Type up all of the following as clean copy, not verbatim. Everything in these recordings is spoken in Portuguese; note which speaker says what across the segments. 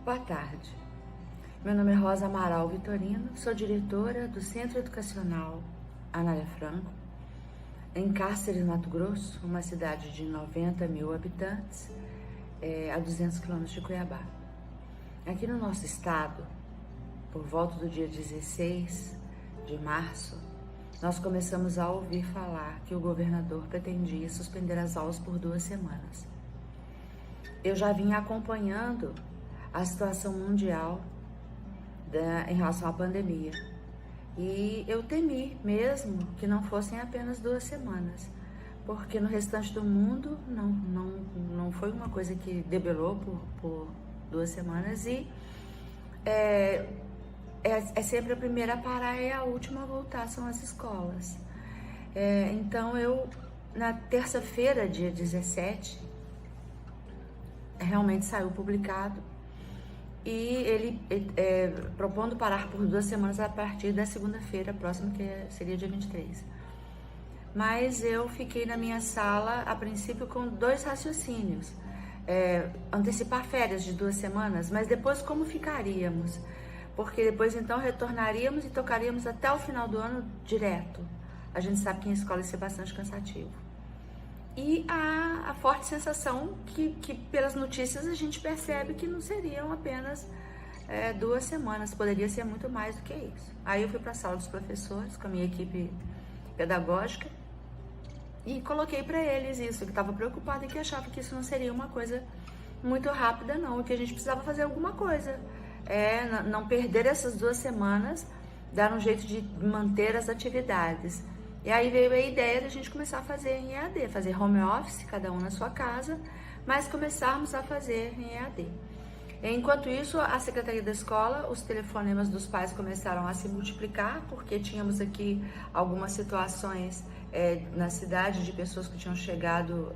Speaker 1: Boa tarde. Meu nome é Rosa Amaral Vitorino, sou diretora do Centro Educacional Anália Franco, em Cáceres, Mato Grosso, uma cidade de 90 mil habitantes, a 200 quilômetros de Cuiabá. Aqui no nosso estado, por volta do dia 16 de março, nós começamos a ouvir falar que o governador pretendia suspender as aulas por 2 semanas. Eu já vinha acompanhando a situação mundial em relação à pandemia e eu temi mesmo que não fossem apenas 2 semanas, porque no restante do mundo não foi uma coisa que debelou por 2 semanas e é sempre a primeira a parar e a última a voltar, são as escolas. Então eu, na terça-feira, dia 17, realmente saiu publicado e ele propondo parar por 2 semanas a partir da segunda-feira próxima, que seria dia 23. Mas eu fiquei na minha sala, a princípio, com 2 raciocínios. Antecipar férias de 2 semanas, mas depois como ficaríamos? Porque depois então retornaríamos e tocaríamos até o final do ano direto. A gente sabe que em escola isso é bastante cansativo. E a forte sensação que pelas notícias a gente percebe que não seriam apenas 2 semanas, poderia ser muito mais do que isso. Aí eu fui para a sala dos professores com a minha equipe pedagógica e coloquei para eles isso, que estava preocupada e que achava que isso não seria uma coisa muito rápida não, que a gente precisava fazer alguma coisa, não perder essas 2 semanas, dar um jeito de manter as atividades. E aí veio a ideia de a gente começar a fazer em EAD, fazer home office, cada um na sua casa, mas começarmos a fazer em EAD. Enquanto isso, a Secretaria da Escola, os telefonemas dos pais começaram a se multiplicar, porque tínhamos aqui algumas situações na cidade de pessoas que tinham chegado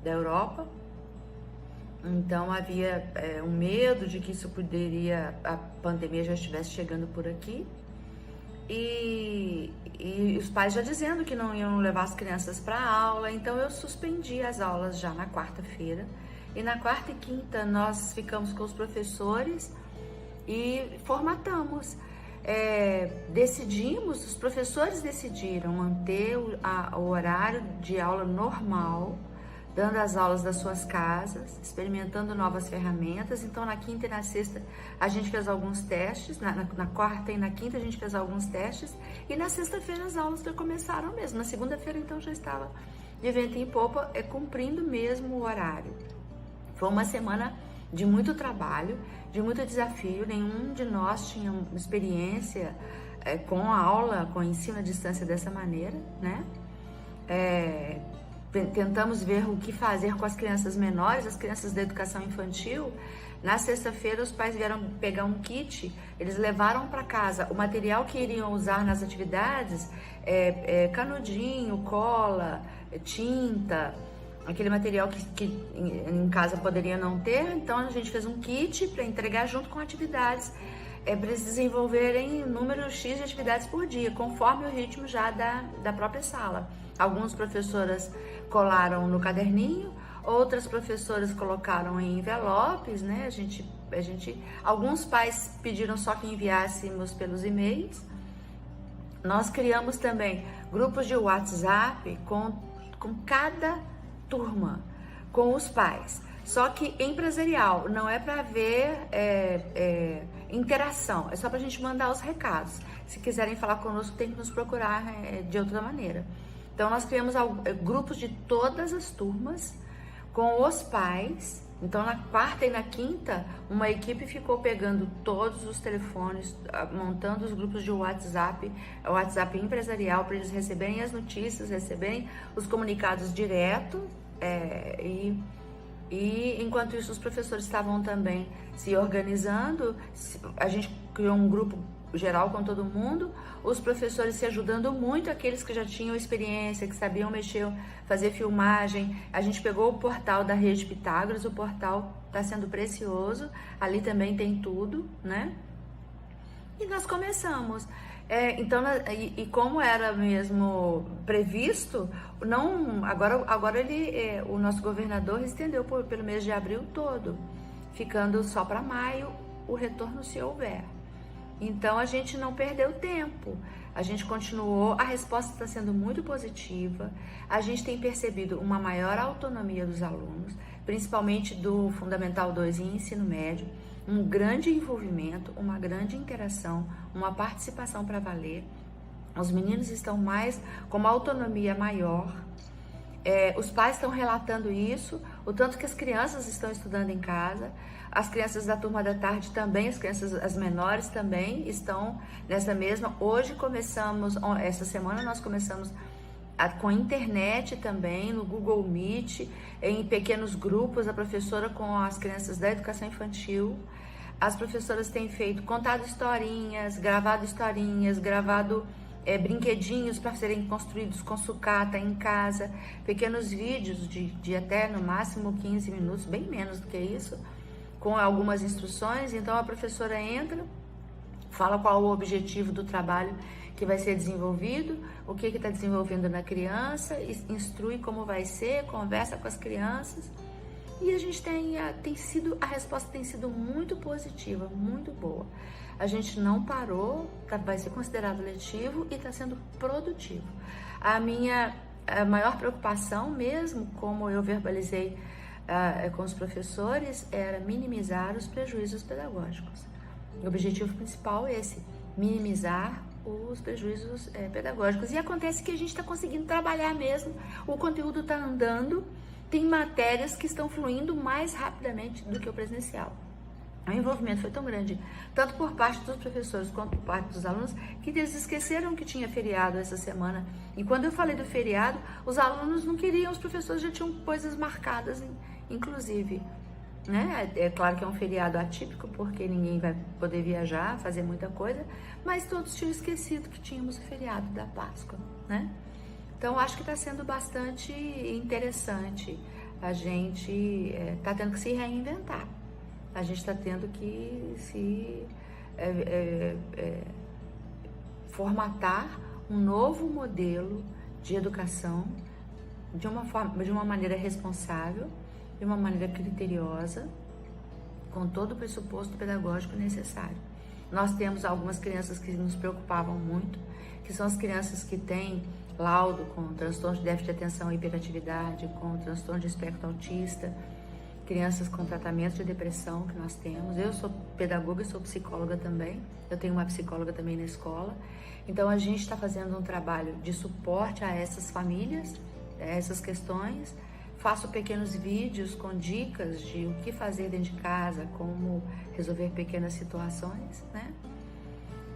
Speaker 1: da Europa. Então havia um medo de que isso a pandemia já estivesse chegando por aqui. E os pais já dizendo que não iam levar as crianças para a aula, então eu suspendi as aulas já na quarta-feira. E na quarta e quinta nós ficamos com os professores e formatamos. Os professores decidiram manter o horário de aula normal, dando as aulas das suas casas, experimentando novas ferramentas. Então, na quinta e na sexta, a gente fez alguns testes, na quarta e na quinta a gente fez alguns testes, e na sexta-feira as aulas já começaram mesmo. Na segunda-feira, então, já estava de vento em popa, cumprindo mesmo o horário. Foi uma semana de muito trabalho, de muito desafio. Nenhum de nós tinha experiência com a aula, com o ensino à distância dessa maneira, né? Tentamos ver o que fazer com as crianças menores, as crianças da educação infantil. Na sexta-feira, os pais vieram pegar um kit, eles levaram para casa o material que iriam usar nas atividades, canudinho, cola, tinta, aquele material que em casa poderia não ter. Então, a gente fez um kit para entregar junto com atividades, para eles desenvolverem número X de atividades por dia, conforme o ritmo já da própria sala. Algumas professoras colaram no caderninho, outras professoras colocaram em envelopes, né? Alguns pais pediram só que enviássemos pelos e-mails. Nós criamos também grupos de WhatsApp com cada turma, com os pais. Só que empresarial, não é para ver interação, é só para a gente mandar os recados. Se quiserem falar conosco, tem que nos procurar de outra maneira. Então, nós criamos grupos de todas as turmas com os pais. Então, na quarta e na quinta, uma equipe ficou pegando todos os telefones, montando os grupos de WhatsApp empresarial, para eles receberem as notícias, receberem os comunicados direto. E enquanto isso, os professores estavam também se organizando. A gente criou um grupo geral com todo mundo, os professores se ajudando muito, aqueles que já tinham experiência, que sabiam mexer, fazer filmagem. A gente pegou o portal da Rede Pitágoras, o portal está sendo precioso, ali também tem tudo, né? E nós começamos. Então, como era mesmo previsto, agora o nosso governador estendeu pelo mês de abril todo. ficando só para maio o retorno, se houver. Então a gente não perdeu tempo, a gente continuou, a resposta está sendo muito positiva, a gente tem percebido uma maior autonomia dos alunos, principalmente do Fundamental 2 e Ensino Médio, um grande envolvimento, uma grande interação, uma participação para valer. Os meninos estão com uma autonomia maior. Os pais estão relatando isso, o tanto que as crianças estão estudando em casa, as crianças da turma da tarde também, as menores também estão nessa mesma. Hoje essa semana nós começamos com a internet também, no Google Meet, em pequenos grupos, a professora com as crianças da educação infantil. As professoras têm contado historinhas, gravado brinquedinhos para serem construídos com sucata em casa, pequenos vídeos de até no máximo 15 minutos, bem menos do que isso, com algumas instruções. Então a professora entra, fala qual o objetivo do trabalho que vai ser desenvolvido, o que está desenvolvendo na criança, instrui como vai ser, conversa com as crianças. E a gente a resposta tem sido muito positiva, muito boa. A gente não parou, vai ser considerado letivo e está sendo produtivo. A minha maior preocupação mesmo, como eu verbalizei com os professores, era minimizar os prejuízos pedagógicos. O objetivo principal é esse, minimizar os prejuízos pedagógicos. E acontece que a gente está conseguindo trabalhar mesmo, o conteúdo está andando, tem matérias que estão fluindo mais rapidamente do que o presencial. O envolvimento foi tão grande, tanto por parte dos professores quanto por parte dos alunos, que eles esqueceram que tinha feriado essa semana. E quando eu falei do feriado, os alunos não queriam, os professores já tinham coisas marcadas, inclusive. Né? É claro que é um feriado atípico, porque ninguém vai poder viajar, fazer muita coisa, mas todos tinham esquecido que tínhamos o feriado da Páscoa, né? Então, acho que está sendo bastante interessante. A gente está tendo que se reinventar. A gente está tendo que se formatar um novo modelo de educação de uma maneira responsável, de uma maneira criteriosa, com todo o pressuposto pedagógico necessário. Nós temos algumas crianças que nos preocupavam muito, que são as crianças que têm laudo com transtorno de déficit de atenção e hiperatividade, com transtorno de espectro autista, crianças com tratamento de depressão que nós temos. Eu sou pedagoga e sou psicóloga também, eu tenho uma psicóloga também na escola. Então a gente está fazendo um trabalho de suporte a essas famílias, a essas questões. Faço pequenos vídeos com dicas de o que fazer dentro de casa, como resolver pequenas situações, né?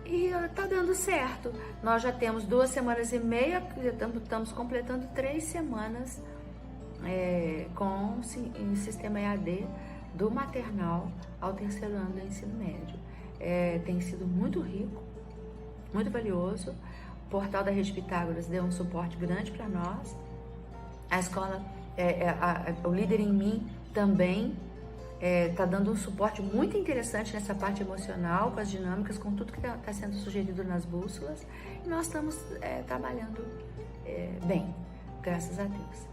Speaker 1: E tá dando certo. Nós já temos 2 semanas e meia, estamos completando 3 semanas com em sistema EAD do maternal ao 3º ano do ensino médio. Tem sido muito rico, muito valioso. O portal da Rede Pitágoras deu um suporte grande para nós. A escola, o Líder em Mim também está dando um suporte muito interessante nessa parte emocional, com as dinâmicas, com tudo que está sendo sugerido nas bússolas. E nós estamos trabalhando bem, graças a Deus.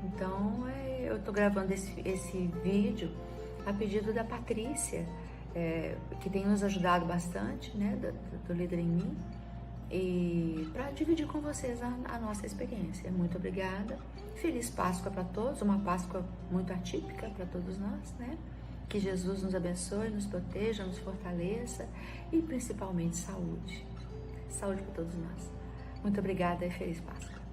Speaker 1: Então, eu estou gravando esse vídeo a pedido da Patrícia, que tem nos ajudado bastante, né, do Líder em Mim, e para dividir com vocês a nossa experiência. Muito obrigada. Feliz Páscoa para todos, uma Páscoa muito atípica para todos nós, né? Que Jesus nos abençoe, nos proteja, nos fortaleça e principalmente saúde. Saúde para todos nós. Muito obrigada e feliz Páscoa.